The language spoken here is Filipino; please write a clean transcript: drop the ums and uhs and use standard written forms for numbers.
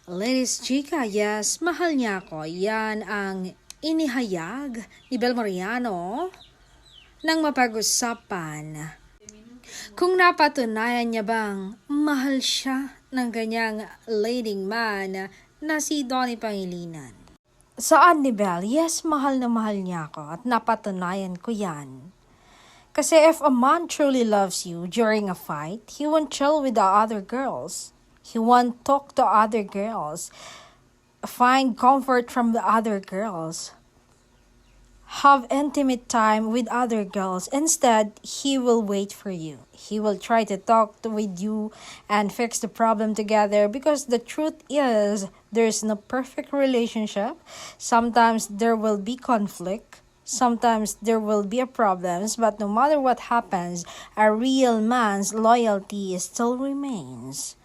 Ladies Chica, yes, mahal niya ako. Yan ang inihayag ni Bel Mariano nang mapag-usapan. Kung napatunayan niya bang mahal siya ng ganyang leading man na si Donnie Pangilinan. Saan ni Bel? Yes, mahal na mahal niya ako at napatunayan ko yan. Kasi if a man truly loves you during a fight, he won't chill with the other girls. He won't talk to other girls. Find comfort from the other girls. Have intimate time with other girls. Instead, he will wait for you. He will try to with you and fix the problem together because the truth is there's no perfect relationship. Sometimes there will be conflict. Sometimes there will be problems, but no matter what happens, a real man's loyalty still remains.